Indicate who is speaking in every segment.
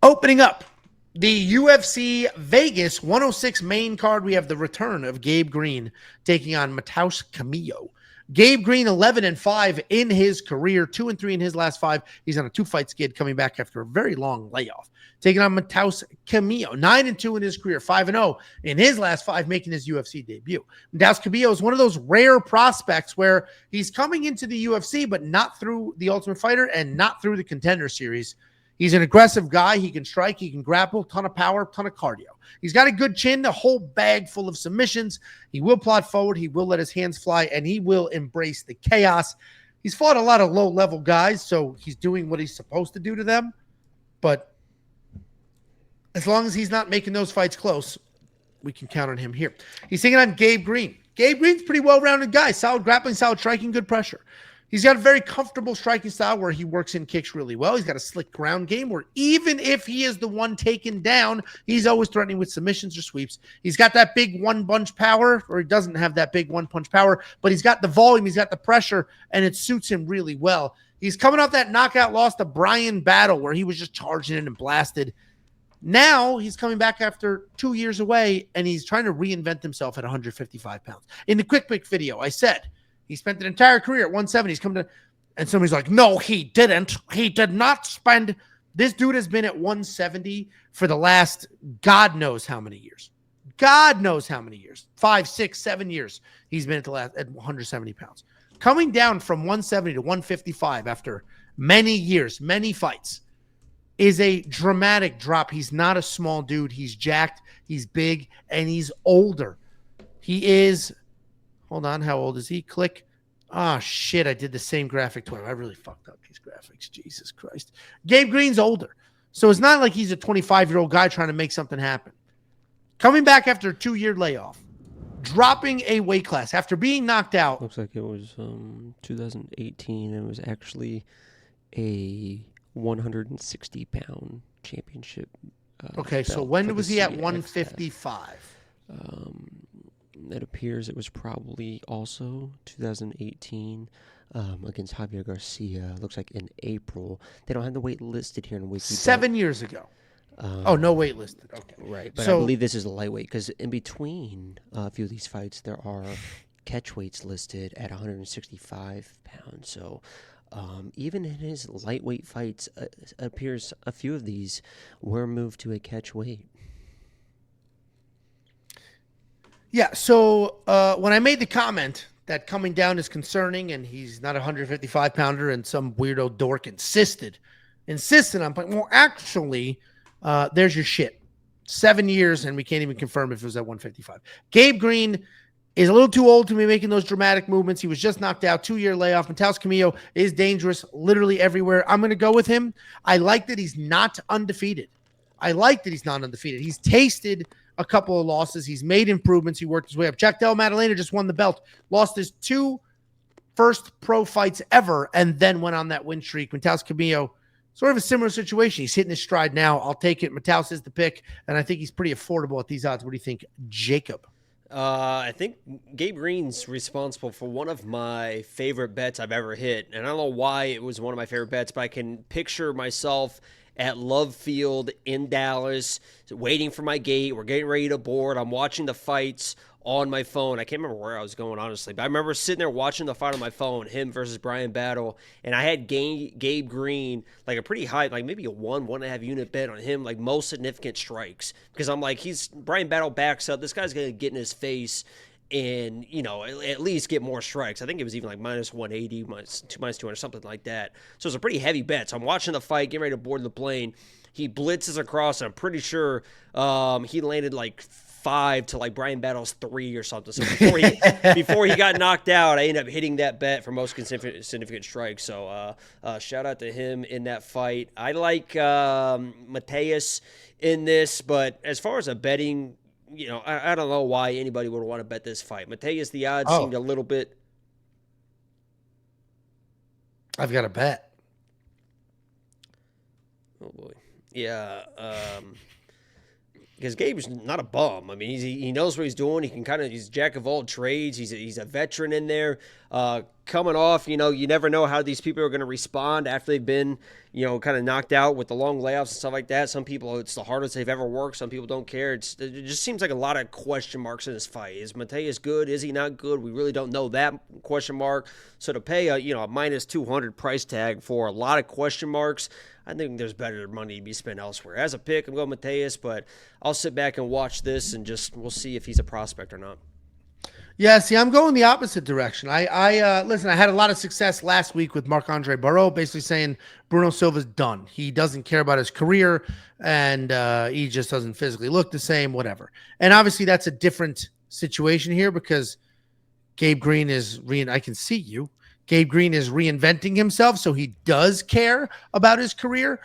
Speaker 1: Opening up the UFC Vegas 106 main card, we have the return of Gabe Green taking on Matheus Camilo. Gabe Green 11-5 in his career, 2-3 in his last 5. He's on a 2-fight skid coming back after a very long layoff. Taking on Matheus Camilo, 9-2 in his career, 5-0 in his last 5, making his UFC debut. Matheus Camilo is one of those rare prospects where he's coming into the UFC, but not through the Ultimate Fighter and not through the Contender Series. He's an aggressive guy. He can strike. He can grapple. Ton of power. Ton of cardio. He's got a good chin, a whole bag full of submissions. He will plot forward. He will let his hands fly, and he will embrace the chaos. He's fought a lot of low-level guys, so he's doing what he's supposed to do to them. But as long as he's not making those fights close, we can count on him here. He's taking on Gabe Green. Gabe Green's a pretty well-rounded guy. Solid grappling, solid striking, good pressure. He's got a very comfortable striking style where he works in kicks really well. He's got a slick ground game where even if he is the one taken down, he's always threatening with submissions or sweeps. He's got that big one-punch power, or he doesn't have that big one-punch power, but he's got the volume, he's got the pressure, and it suits him really well. He's coming off that knockout loss to Brian Battle where he was just charging in and blasted. Now he's coming back after 2 years away, and he's trying to reinvent himself at 155 pounds. In the quick pick video, I said, he spent an entire career at 170. He's come to, and somebody's like, no, he didn't. He did not spend. This dude has been at 170 for the last God knows how many years. God knows how many years. 5, 6, 7 years. He's been at 170 pounds. Coming down from 170 to 155 after many years, many fights, is a dramatic drop. He's not a small dude. He's jacked. He's big, and he's older. He is. Hold on. How old is he? Click. Ah, shit. I did the same graphic twice. I really fucked up these graphics. Jesus Christ. Gabe Green's older. So it's not like he's a 25-year-old guy trying to make something happen. Coming back after a 2-year layoff. Dropping a weight class after being knocked out.
Speaker 2: Looks like it was 2018. And it was actually a 160-pound championship.
Speaker 1: Okay, so when was he at 155?
Speaker 2: It appears it was probably also 2018 against Javier Garcia. Looks like in April. They don't have the weight listed here in Wiki.
Speaker 1: 7 years ago. No weight listed. Okay.
Speaker 2: Right, but I believe this is a lightweight because in between a few of these fights, there are catch weights listed at 165 pounds. So even in his lightweight fights, it appears a few of these were moved to a catch weight.
Speaker 1: Yeah, so when I made the comment that coming down is concerning and he's not a 155-pounder and some weirdo dork insisted, I'm like, well, actually, there's your shit. 7 years, and we can't even confirm if it was at 155. Gabe Green is a little too old to be making those dramatic movements. He was just knocked out, 2-year layoff. Matheus Camilo is dangerous literally everywhere. I'm going to go with him. I like that he's not undefeated. He's tasted a couple of losses. He's made improvements. He worked his way up. Jack Del Maddalena just won the belt, lost his 2 first pro fights ever, and then went on that win streak. Matheus Camilo, sort of a similar situation. He's hitting his stride now. I'll take it. Matheus is the pick, and I think he's pretty affordable at these odds. What do you think, Jacob?
Speaker 3: I think Gabe Green's responsible for one of my favorite bets I've ever hit, and I don't know why it was one of my favorite bets, but I can picture myself at Love Field in Dallas, waiting for my gate. We're getting ready to board. I'm watching the fights on my phone. I can't remember where I was going, honestly, but I remember sitting there watching the fight on my phone, him versus Brian Battle, and I had Gabe Green, like a pretty high, like maybe a 1.5 unit bet on him, like most significant strikes, because I'm like, Brian Battle backs up. This guy's going to get in his face and, at least get more strikes. I think it was even like minus 180, minus 200, something like that. So it's a pretty heavy bet. So I'm watching the fight, getting ready to board the plane. He blitzes across, and I'm pretty sure he landed like 5 to like Brian Battle's 3 or something. So before he got knocked out, I ended up hitting that bet for most significant strikes. So shout out to him in that fight. I like Matheus in this, but as far as a betting, I don't know why anybody would want to bet this fight. Matheus, the odds seemed a little bit.
Speaker 1: I've got a bet.
Speaker 3: Oh boy, yeah. Because Gabe's not a bum. I mean, he knows what he's doing. He's jack of all trades. He's a veteran in there. coming off, you never know how these people are going to respond after they've been, kind of knocked out with the long layoffs and stuff like that. Some people, it's the hardest they've ever worked. Some people don't care. It just seems like a lot of question marks in this fight. Is Matheus good? Is he not good? We really don't know that question mark. So to pay a minus 200 price tag for a lot of question marks, I think there's better money to be spent elsewhere. As a pick, I'm going Matheus, but I'll sit back and watch this and we'll see if he's a prospect or not.
Speaker 1: Yeah, see, I'm going the opposite direction. Listen, I had a lot of success last week with Marc-Andre Barreau, basically saying Bruno Silva's done. He doesn't care about his career, and he just doesn't physically look the same, whatever. And obviously that's a different situation here because Gabe Green I can see you. Gabe Green is reinventing himself, so he does care about his career.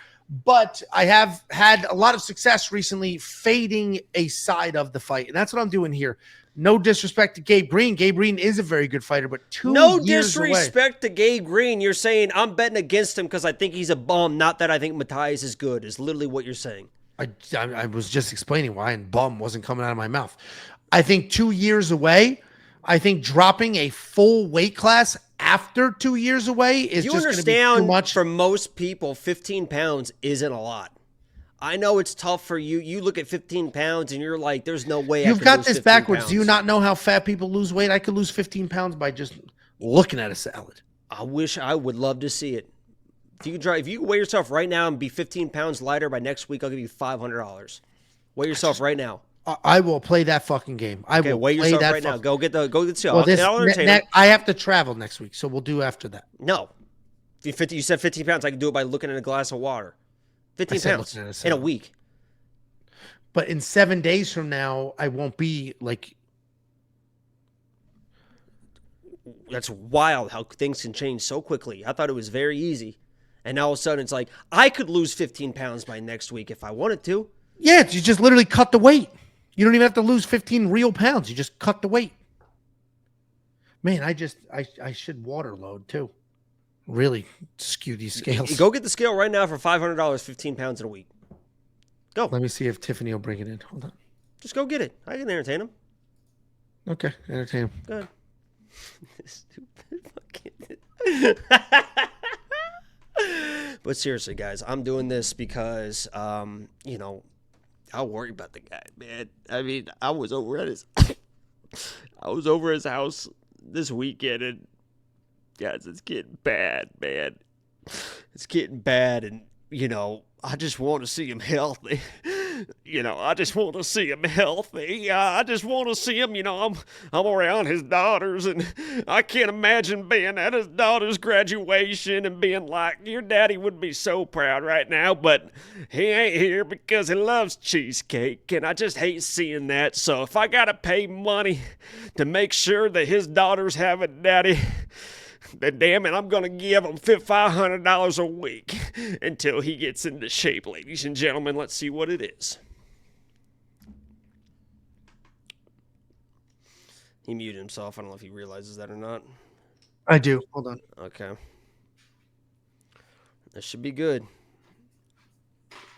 Speaker 1: But I have had a lot of success recently fading a side of the fight, and that's what I'm doing here. No disrespect to Gabe Green. Gabe Green is a very good fighter, but
Speaker 3: no disrespect to Gabe Green. You're saying I'm betting against him because I think he's a bum, not that I think Matheus is good, is literally what you're saying.
Speaker 1: I was just explaining why, and bum wasn't coming out of my mouth. I think 2 years away, I think dropping a full weight class after 2 years away is just going to be too much.
Speaker 3: For most people, 15 pounds isn't a lot. I know it's tough for you. You look at 15 pounds and you're like, there's no way
Speaker 1: You've got this backwards. Pounds. Do you not know how fat people lose weight? I could lose 15 pounds by just looking at a salad.
Speaker 3: I would love to see it. If you weigh yourself right now and be 15 pounds lighter by next week, I'll give you $500. Weigh yourself right now.
Speaker 1: I will play that fucking game.
Speaker 3: Weigh yourself right now. Go get the scale.
Speaker 1: Well, I have to travel next week, so we'll do after that.
Speaker 3: No. You said 15 pounds. I can do it by looking at a glass of water. 15 pounds in a week.
Speaker 1: But in 7 days from now, I won't be like.
Speaker 3: That's wild how things can change so quickly. I thought it was very easy. And now all of a sudden it's like, I could lose 15 pounds by next week if I wanted to.
Speaker 1: Yeah, you just literally cut the weight. You don't even have to lose 15 real pounds. You just cut the weight. Man, I should water load too. Really skew these scales.
Speaker 3: Go get the scale right now for $500, 15 pounds in a week. Go.
Speaker 1: Let me see if Tiffany will bring it in. Hold on.
Speaker 3: Just go get it. I can entertain him.
Speaker 1: Okay, entertain him.
Speaker 3: Go ahead. Stupid fucking. But seriously, guys, I'm doing this because, I worry about the guy, man. I mean, I was over at his house this weekend, and guys, it's getting bad, man. It's getting bad, and I just want to see him healthy. I just want to see him healthy. I just want to see him, I'm around his daughters, and I can't imagine being at his daughter's graduation and being like, your daddy would be so proud right now, but he ain't here because he loves cheesecake, and I just hate seeing that. So if I got to pay money to make sure that his daughters have a daddy, then damn it, I'm going to give him $500 a week until he gets into shape, ladies and gentlemen. Let's see what it is. He muted himself. I don't know if he realizes that or not.
Speaker 1: I do. Hold on.
Speaker 3: Okay. That should be good.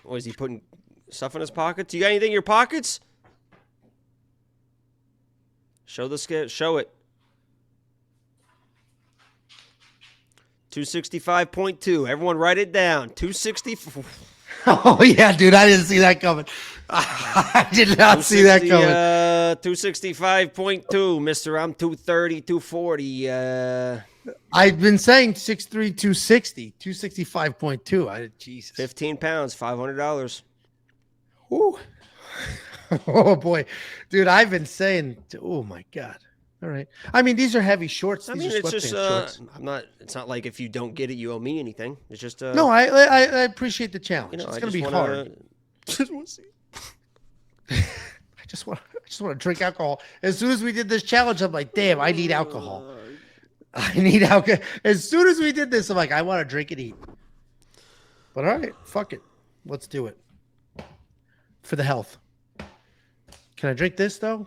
Speaker 3: Or is he putting stuff in his pockets? You got anything in your pockets? Show the scale. Show it. 265.2. Everyone write it down. 264.
Speaker 1: Oh, yeah, dude. I didn't see that coming. I did not see that coming.
Speaker 3: 265.2, mister. I'm 230, 240.
Speaker 1: I've been saying 6'3", 260. 265.2. Jesus.
Speaker 3: 15 pounds, $500.
Speaker 1: Ooh. Oh, boy. Dude, I've been saying, oh, my God. All right. I mean, these are heavy shorts. These are
Speaker 3: it's just
Speaker 1: shorts.
Speaker 3: it's not like if you don't get it, you owe me anything. It's just
Speaker 1: no, I appreciate the challenge. It's going to be hard.
Speaker 3: Just want to see.
Speaker 1: I just want to drink alcohol. As soon as we did this challenge, I'm like, damn, I need alcohol. I need alcohol. As soon as we did this, I'm like, I want to drink and eat. But all right, fuck it. Let's do it. For the health. Can I drink this though?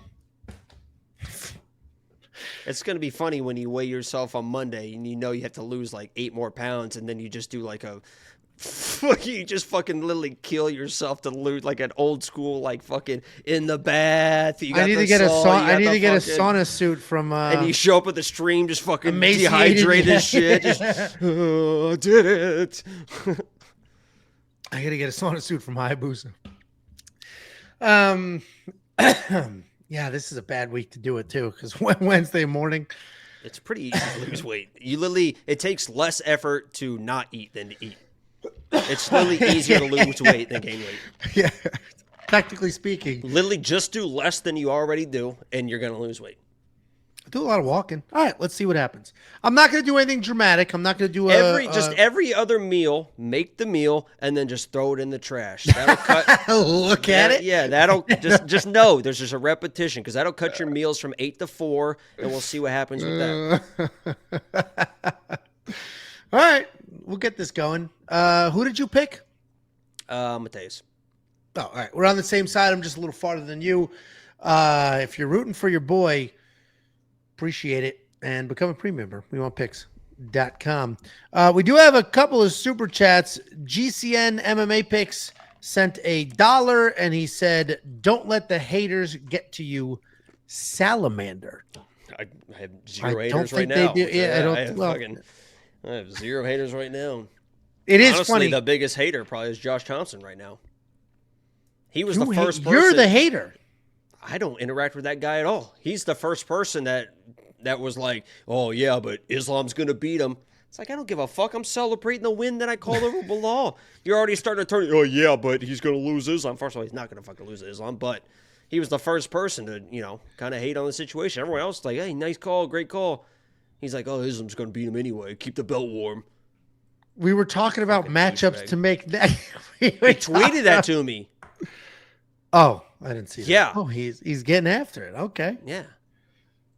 Speaker 3: It's going to be funny when you weigh yourself on Monday and you have to lose like 8 more pounds, and then you just do like a You just fucking literally kill yourself to loot like an old school, like fucking in the bath. You got
Speaker 1: I need
Speaker 3: the
Speaker 1: to get
Speaker 3: sauna,
Speaker 1: I need to get a
Speaker 3: fucking-
Speaker 1: sauna suit from.
Speaker 3: And you show up at the stream just fucking
Speaker 1: Emaciated,
Speaker 3: dehydrated
Speaker 1: yeah.
Speaker 3: as shit. Just, oh, I did it.
Speaker 1: I gotta get a sauna suit from Hayabusa. Yeah, this is a bad week to do it too, because Wednesday morning.
Speaker 3: It's pretty easy to lose weight. You literally, it takes less effort to not eat than to eat. It's literally easier to lose weight than gain weight.
Speaker 1: Yeah, technically speaking.
Speaker 3: Literally just do less than you already do, and you're going to lose weight.
Speaker 1: I do a lot of walking. All right, let's see what happens. I'm not going to do anything dramatic. I'm not going to do
Speaker 3: Every other meal, make the meal, and then just throw it in the trash. That'll cut.
Speaker 1: Look at it.
Speaker 3: Yeah, that'll just know there's just a repetition because that'll cut your meals from 8 to 4, and we'll see what happens with that.
Speaker 1: All right, we'll get this going. Who did you pick?
Speaker 3: Matheus.
Speaker 1: Oh, all right. We're on the same side. I'm just a little farther than you. If you're rooting for your boy, appreciate it and become a premium member. We want picks.com. We do have a couple of super chats. GCN MMA picks sent $1 and he said, "Don't let the haters get to you, Salamander."
Speaker 3: I have zero
Speaker 1: I
Speaker 3: haters
Speaker 1: don't
Speaker 3: right
Speaker 1: think they
Speaker 3: now.
Speaker 1: do. Yeah, I don't.
Speaker 3: I have zero haters right now.
Speaker 1: It is
Speaker 3: Honestly,
Speaker 1: funny.
Speaker 3: the biggest hater probably is Josh Thompson right now. He was the first person.
Speaker 1: You're the hater.
Speaker 3: I don't interact with that guy at all. He's the first person that was like, oh, yeah, but Islam's going to beat him. It's like, I don't give a fuck. I'm celebrating the win that I called over Bilal. You're already starting to turn, oh, yeah, but he's going to lose Islam. First of all, he's not going to fucking lose Islam, but he was the first person to, kind of hate on the situation. Everyone else is like, hey, nice call, great call. He's like, oh, Islam's going to beat him anyway. Keep the belt warm.
Speaker 1: We were talking about matchups to make that.
Speaker 3: He tweeted that to me.
Speaker 1: Oh, I didn't see that.
Speaker 3: Yeah.
Speaker 1: Oh, he's getting after it. Okay.
Speaker 3: Yeah.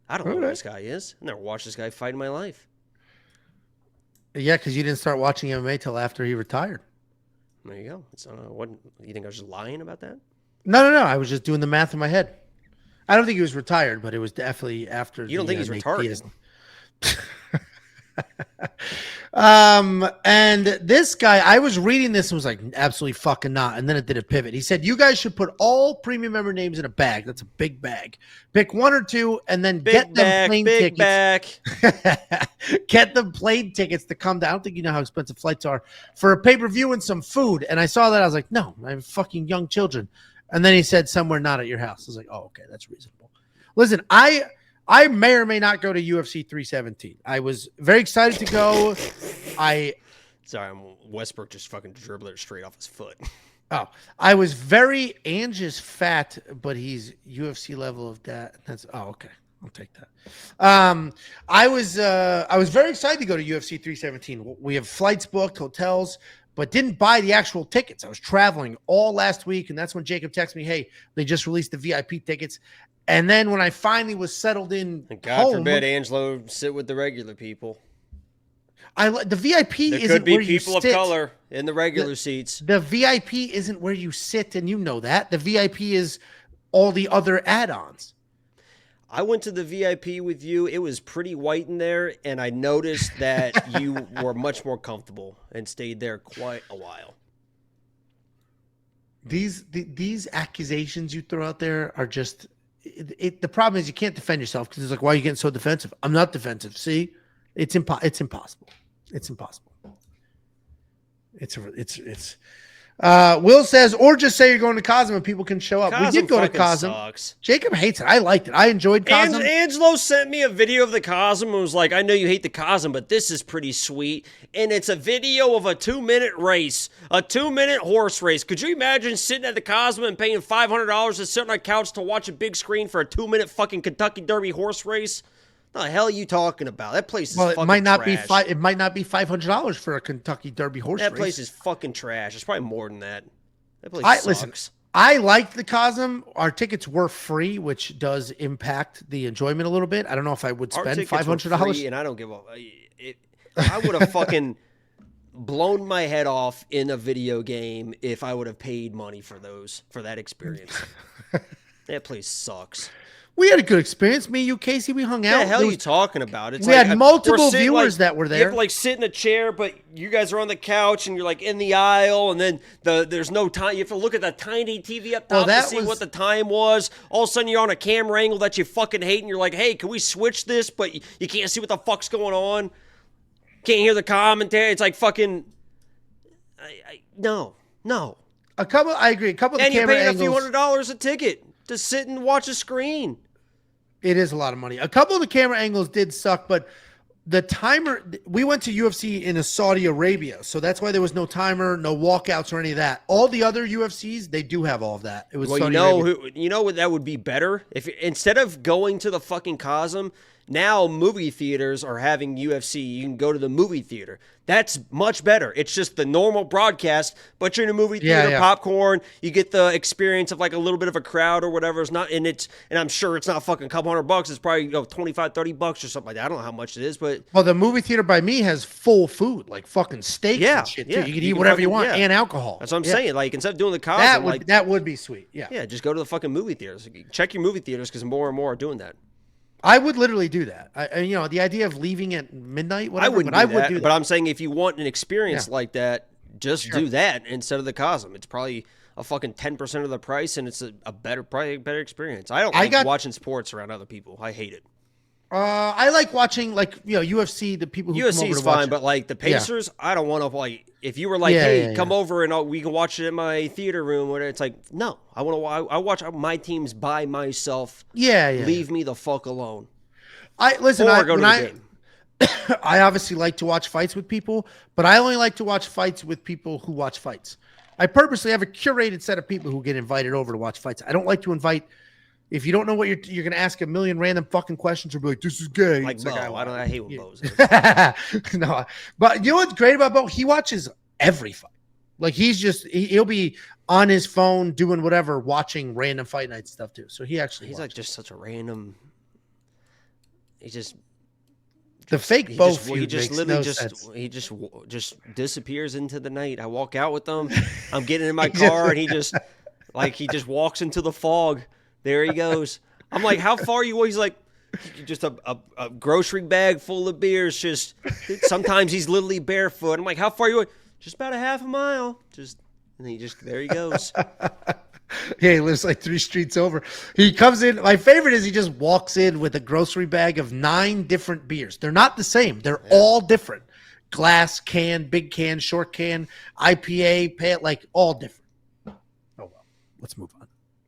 Speaker 3: I don't know who this guy is. I never watched this guy fight in my life.
Speaker 1: Yeah, because you didn't start watching MMA till after he retired.
Speaker 3: There you go. It's, what, you think I was just lying about that?
Speaker 1: No. I was just doing the math in my head. I don't think he was retired, but it was definitely after.
Speaker 3: You don't think he's retarded?
Speaker 1: And this guy, I was reading this and was like, absolutely fucking not. And then it did a pivot. He said, you guys should put all premium member names in a bag. That's a big bag. Pick one or two and then get them plane tickets. Get them plane tickets to come down. I don't think you know how expensive flights are for a pay-per-view and some food. And I saw that. I was like, no, I have fucking young children. And then he said, somewhere not at your house. I was like, oh, okay, that's reasonable. Listen, I may or may not go to UFC 317. I was very excited to go.
Speaker 3: Sorry, Westbrook just fucking dribbled it straight off his foot.
Speaker 1: Oh, I was very Ange is fat, but he's UFC level of that. That's okay. I'll take that. I was very excited to go to UFC 317. We have flights booked, hotels, but didn't buy the actual tickets. I was traveling all last week, and that's when Jacob texted me, "Hey, they just released the VIP tickets." And then when I finally was settled in,
Speaker 3: God forbid Angelo sit with the regular people.
Speaker 1: The VIP
Speaker 3: there
Speaker 1: isn't
Speaker 3: could be
Speaker 1: where you
Speaker 3: people of
Speaker 1: sit.
Speaker 3: color in the regular seats.
Speaker 1: The VIP isn't where you sit, and you know that. The VIP is all the other add-ons.
Speaker 3: I went to the VIP with you. It was pretty white in there, and I noticed that you were much more comfortable and stayed there quite a while.
Speaker 1: These accusations you throw out there are just the problem is you can't defend yourself because it's like, why are you getting so defensive? I'm not defensive. See, it's impossible. It's impossible. Will says, or just say you're going to Cosm and people can show up.
Speaker 3: Cosm
Speaker 1: we did go to Cosm.
Speaker 3: Sucks.
Speaker 1: Jacob hates it. I liked it. I enjoyed Cosm.
Speaker 3: Angelo sent me a video of the Cosm and was like, I know you hate the Cosm, but this is pretty sweet. And it's a video of a 2-minute race, a 2-minute horse race. Could you imagine sitting at the Cosm and paying $500 to sit on a couch to watch a big screen for a 2-minute fucking Kentucky Derby horse race? What the hell are you talking about? That place is fucking trash.
Speaker 1: It might not be $500 for a Kentucky Derby horse race.
Speaker 3: That place is fucking trash. It's probably more than that. That place sucks.
Speaker 1: Listen, I liked the Cosm. Our tickets were free, which does impact the enjoyment a little bit. I don't know if I would spend $500.
Speaker 3: And I don't give a. I would have fucking blown my head off in a video game if I would have paid money for that experience. That place sucks.
Speaker 1: We had a good experience. Me, you, Casey, we hung out.
Speaker 3: What the hell
Speaker 1: There
Speaker 3: are
Speaker 1: was-
Speaker 3: you talking about? It's
Speaker 1: we had multiple
Speaker 3: we're sitting,
Speaker 1: viewers that were
Speaker 3: You have
Speaker 1: there.
Speaker 3: to like sit in a chair, but you guys are on the couch and you're like in the aisle, and then there's no time. You have to look at the tiny TV up top to see what the time was. All of a sudden, you're on a camera angle that you fucking hate, and you're like, "Hey, can we switch this?" But you can't see what the fuck's going on. Can't hear the commentary. It's like fucking. No.
Speaker 1: I agree. A couple of the
Speaker 3: And you're
Speaker 1: camera
Speaker 3: paying
Speaker 1: angles.
Speaker 3: a few $100s a ticket to sit and watch a screen.
Speaker 1: It is a lot of money. A couple of the camera angles did suck, but the timer, we went to UFC in Saudi Arabia, so that's why there was no timer, no walkouts or any of that. All the other UFCs, they do have all of that. It was
Speaker 3: Well,
Speaker 1: Saudi Arabia.
Speaker 3: you know what that would be better if instead of going to the fucking Cosm, now movie theaters are having UFC. You can go to the movie theater. That's much better. It's just the normal broadcast, but you're in a movie theater, popcorn. You get the experience of like a little bit of a crowd or whatever. It's not, and I'm sure it's not fucking a couple $100. It's probably $25-$30 or something like that. I don't know how much it is, but
Speaker 1: Well, the movie theater by me has full food, like fucking steaks
Speaker 3: Yeah,
Speaker 1: and shit.
Speaker 3: yeah.
Speaker 1: Too. You can
Speaker 3: You
Speaker 1: eat
Speaker 3: can
Speaker 1: whatever you
Speaker 3: fucking-
Speaker 1: want
Speaker 3: yeah.
Speaker 1: and alcohol.
Speaker 3: that's what I'm
Speaker 1: Yeah.
Speaker 3: saying. Like instead of doing the Cosm,
Speaker 1: That would be sweet. Yeah.
Speaker 3: just go to the fucking movie theaters. Check your movie theaters because more and more are doing that.
Speaker 1: I would literally do that. The idea of leaving at midnight, whatever.
Speaker 3: I wouldn't
Speaker 1: but
Speaker 3: do
Speaker 1: I would
Speaker 3: that,
Speaker 1: do that.
Speaker 3: but I'm saying if you want an experience like that, just do that instead of the Cosm. It's probably a fucking 10% of the price, and it's a better experience. I don't like watching sports around other people. I hate it.
Speaker 1: I like watching UFC. The people who come
Speaker 3: UFC
Speaker 1: over
Speaker 3: is
Speaker 1: to watch
Speaker 3: fine,
Speaker 1: it.
Speaker 3: but like the Pacers, I don't want to like. If you were like, come over and we can watch it in my theater room, whatever. It's like, no, I want to. I watch my teams by myself.
Speaker 1: Yeah.
Speaker 3: Leave me the fuck alone.
Speaker 1: I listen.
Speaker 3: Or go to the game.
Speaker 1: I obviously like to watch fights with people, but I only like to watch fights with people who watch fights. I purposely have a curated set of people who get invited over to watch fights. I don't like to invite. If you don't know what you're going to ask a million random fucking questions or be like, this is gay.
Speaker 3: Like Bo. I hate when Bo's.
Speaker 1: No, but you know what's great about Bo? He watches every fight. Like he'll be on his phone doing whatever, watching random fight night stuff too. So he's like
Speaker 3: just such a random. He just
Speaker 1: the fake Bo feud
Speaker 3: he just
Speaker 1: makes
Speaker 3: literally
Speaker 1: no
Speaker 3: just
Speaker 1: sense.
Speaker 3: he just disappears into the night. I walk out with him. I'm getting in my car and he just walks into the fog. There he goes. I'm like, how far are you? He's like, just a grocery bag full of beers. Just sometimes he's literally barefoot. I'm like, how far are you? Just about a half a mile. And there he goes.
Speaker 1: Yeah, he lives like 3 streets over. He comes in. My favorite is he just walks in with a grocery bag of 9 different beers. They're not the same. They're all different. Glass can, big can, short can, IPA, like all different. Oh well, let's move on.